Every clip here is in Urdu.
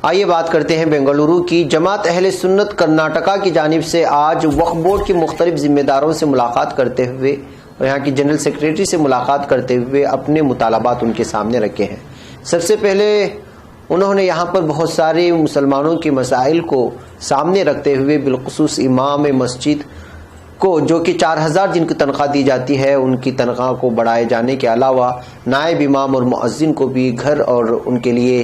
آئیے بات کرتے ہیں بنگلورو کی جماعت اہل سنت کرناٹکا کی جانب سے آج وقف بورڈ کے مختلف ذمہ داروں سے ملاقات کرتے ہوئے اور یہاں کی جنرل سیکریٹری سے ملاقات کرتے ہوئے اپنے مطالبات ان کے سامنے رکھے ہیں۔ سب سے پہلے انہوں نے یہاں پر بہت سارے مسلمانوں کے مسائل کو سامنے رکھتے ہوئے بالخصوص امام مسجد کو جو کہ 4000 جن کی تنخواہ دی جاتی ہے ان کی تنخواہ کو بڑھائے جانے کے علاوہ نائب امام اور مؤذن کو بھی گھر اور ان کے لیے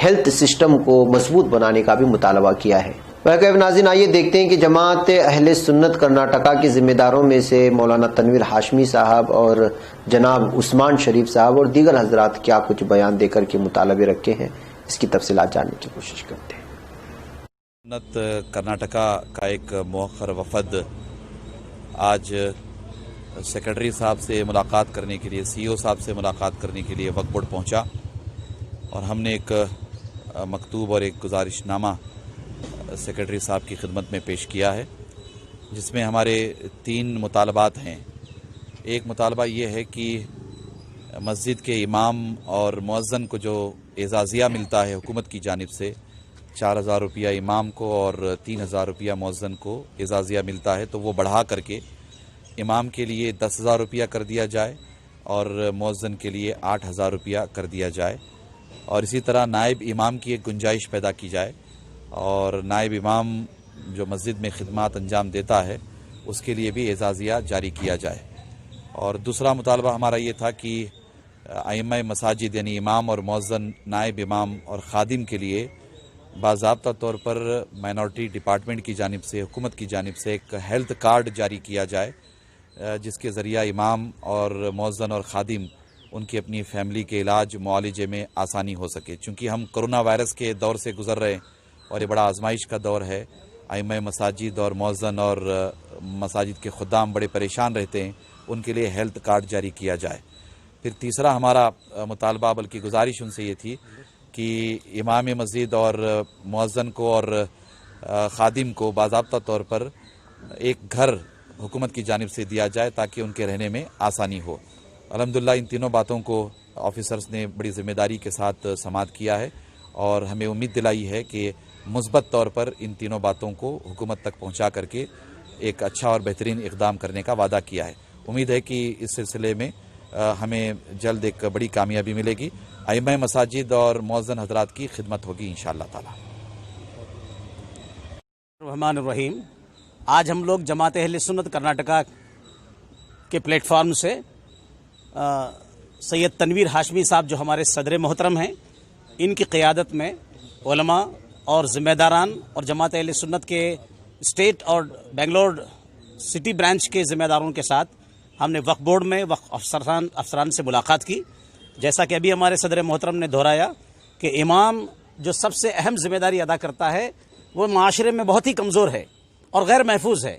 ہیلتھ سسٹم کو مضبوط بنانے کا بھی مطالبہ کیا ہے۔ ناظرین آئیے دیکھتے ہیں کہ جماعت اہل سنت کرناٹکا کے ذمہ داروں میں سے مولانا تنویر ہاشمی صاحب اور جناب عثمان شریف صاحب اور دیگر حضرات کیا کچھ بیان دے کر کے مطالبے رکھے ہیں، اس کی تفصیلات جاننے کی کوشش کرتے ہیں۔ سنت کرناٹکا کا ایک مؤخر وفد آج سیکرٹری صاحب سے ملاقات کرنے کے لیے، سی او صاحب سے ملاقات کرنے کے لیے وقف بورڈ پہنچا اور ہم نے ایک مکتوب اور ایک گزارش نامہ سیکرٹری صاحب کی خدمت میں پیش کیا ہے، جس میں ہمارے 3 مطالبات ہیں۔ ایک مطالبہ یہ ہے کہ مسجد کے امام اور مؤذن کو جو اعزازیہ ملتا ہے حکومت کی جانب سے، 4000 روپیہ امام کو اور 3000 روپیہ مؤذن کو اعزازیہ ملتا ہے، تو وہ بڑھا کر کے امام کے لیے 10,000 روپیہ کر دیا جائے اور مؤذن کے لیے 8,000 روپیہ کر دیا جائے، اور اسی طرح نائب امام کی ایک گنجائش پیدا کی جائے اور نائب امام جو مسجد میں خدمات انجام دیتا ہے اس کے لیے بھی اعزازیہ جاری کیا جائے۔ اور دوسرا مطالبہ ہمارا یہ تھا کہ ائمہ مساجد یعنی امام اور مؤذن، نائب امام اور خادم کے لیے باضابطہ طور پر مائنورٹی ڈپارٹمنٹ کی جانب سے، حکومت کی جانب سے ایک ہیلتھ کارڈ جاری کیا جائے، جس کے ذریعہ امام اور مؤذن اور خادم ان کی اپنی فیملی کے علاج معالجے میں آسانی ہو سکے۔ چونکہ ہم کرونا وائرس کے دور سے گزر رہے ہیں اور یہ بڑا آزمائش کا دور ہے، ائمہ مساجد اور مؤذن اور مساجد کے خدام بڑے پریشان رہتے ہیں، ان کے لیے ہیلتھ کارڈ جاری کیا جائے۔ پھر تیسرا ہمارا مطالبہ بلکہ گزارش ان سے یہ تھی کہ امام مسجد اور مؤذن کو اور خادم کو باضابطہ طور پر ایک گھر حکومت کی جانب سے دیا جائے تاکہ ان کے رہنے میں آسانی ہو۔ الحمدللہ ان تینوں باتوں کو آفیسرز نے بڑی ذمہ داری کے ساتھ سماعت کیا ہے اور ہمیں امید دلائی ہے کہ مثبت طور پر ان تینوں باتوں کو حکومت تک پہنچا کر کے ایک اچھا اور بہترین اقدام کرنے کا وعدہ کیا ہے۔ امید ہے کہ اس سلسلے میں ہمیں جلد ایک بڑی کامیابی ملے گی، ائمہ مساجد اور مؤذن حضرات کی خدمت ہوگی انشاءاللہ تعالی۔ الرحمن الرحیم، آج ہم لوگ جماعت اہل سنت کرناٹکا کے پلیٹ فارم سے سید تنویر ہاشمی صاحب جو ہمارے صدر محترم ہیں، ان کی قیادت میں علماء اور ذمہ داران اور جماعت اہل سنت کے اسٹیٹ اور بنگلور سٹی برانچ کے ذمہ داروں کے ساتھ ہم نے وقف بورڈ میں وقف افسران سے ملاقات کی۔ جیسا کہ ابھی ہمارے صدر محترم نے دہرایا کہ امام جو سب سے اہم ذمہ داری ادا کرتا ہے وہ معاشرے میں بہت ہی کمزور ہے اور غیر محفوظ ہے۔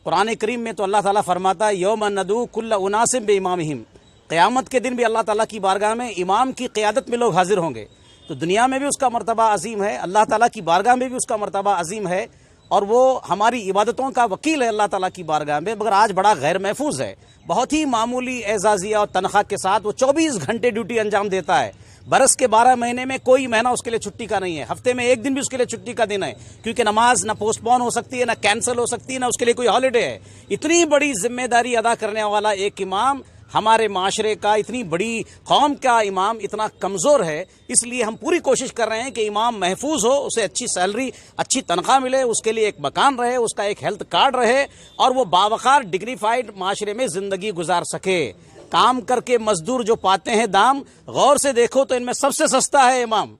قرآن کریم میں تو اللہ تعالیٰ فرماتا ہے یوم ندعو کل اناس بامامہم، قیامت کے دن بھی اللہ تعالیٰ کی بارگاہ میں امام کی قیادت میں لوگ حاضر ہوں گے، تو دنیا میں بھی اس کا مرتبہ عظیم ہے، اللہ تعالیٰ کی بارگاہ میں بھی اس کا مرتبہ عظیم ہے، اور وہ ہماری عبادتوں کا وکیل ہے اللہ تعالیٰ کی بارگاہ میں، مگر آج بڑا غیر محفوظ ہے۔ بہت ہی معمولی اعزازیہ اور تنخواہ کے ساتھ وہ 24 گھنٹے ڈیوٹی انجام دیتا ہے۔ برس کے 12 مہینے میں کوئی مہینہ اس کے لیے چھٹی کا نہیں ہے، ہفتے میں ایک دن بھی اس کے لیے چھٹی کا دن ہے، کیونکہ نماز نہ پوسٹ پون ہو سکتی ہے، نہ کینسل ہو سکتی ہے، نہ اس کے لیے کوئی ہالیڈے ہے۔ اتنی بڑی ذمہ داری ادا کرنے والا ایک امام ہمارے معاشرے کا، اتنی بڑی قوم کا امام اتنا کمزور ہے، اس لیے ہم پوری کوشش کر رہے ہیں کہ امام محفوظ ہو، اسے اچھی سیلری، اچھی تنخواہ ملے، اس کے لیے ایک مکان رہے، اس کا ایک ہیلتھ کارڈ رہے اور وہ باوقار ڈگنیفائڈ معاشرے میں زندگی گزار سکے۔ کام کر کے مزدور جو پاتے ہیں دام، غور سے دیکھو تو ان میں سب سے سستا ہے امام،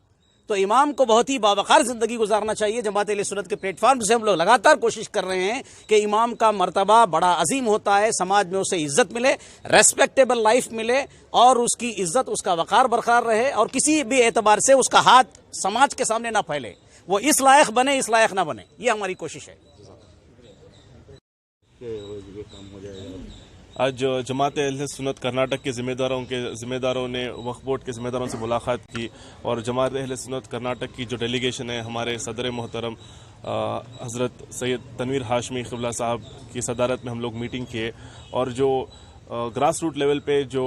تو امام کو بہت ہی باوقار زندگی گزارنا چاہیے۔ جماعت اہل سنت کے پلیٹ فارم سے ہم لوگ لگاتار کوشش کر رہے ہیں کہ امام کا مرتبہ بڑا عظیم ہوتا ہے، سماج میں اسے عزت ملے، ریسپیکٹیبل لائف ملے اور اس کی عزت، اس کا وقار برقرار رہے اور کسی بھی اعتبار سے اس کا ہاتھ سماج کے سامنے نہ پھیلے، وہ اس لائق بنے، اس لائق نہ بنے، یہ ہماری کوشش ہے۔ آج جماعت اہل سنت کرناٹک کے ذمہ داروں نے وقف بورڈ کے ذمہ داروں سے ملاقات کی اور جماعت اہل سنت کرناٹک کی جو ڈیلیگیشن ہے ہمارے صدر محترم حضرت سید تنویر ہاشمی قبلہ صاحب کی صدارت میں ہم لوگ میٹنگ کیے اور جو گراس روٹ لیول پہ جو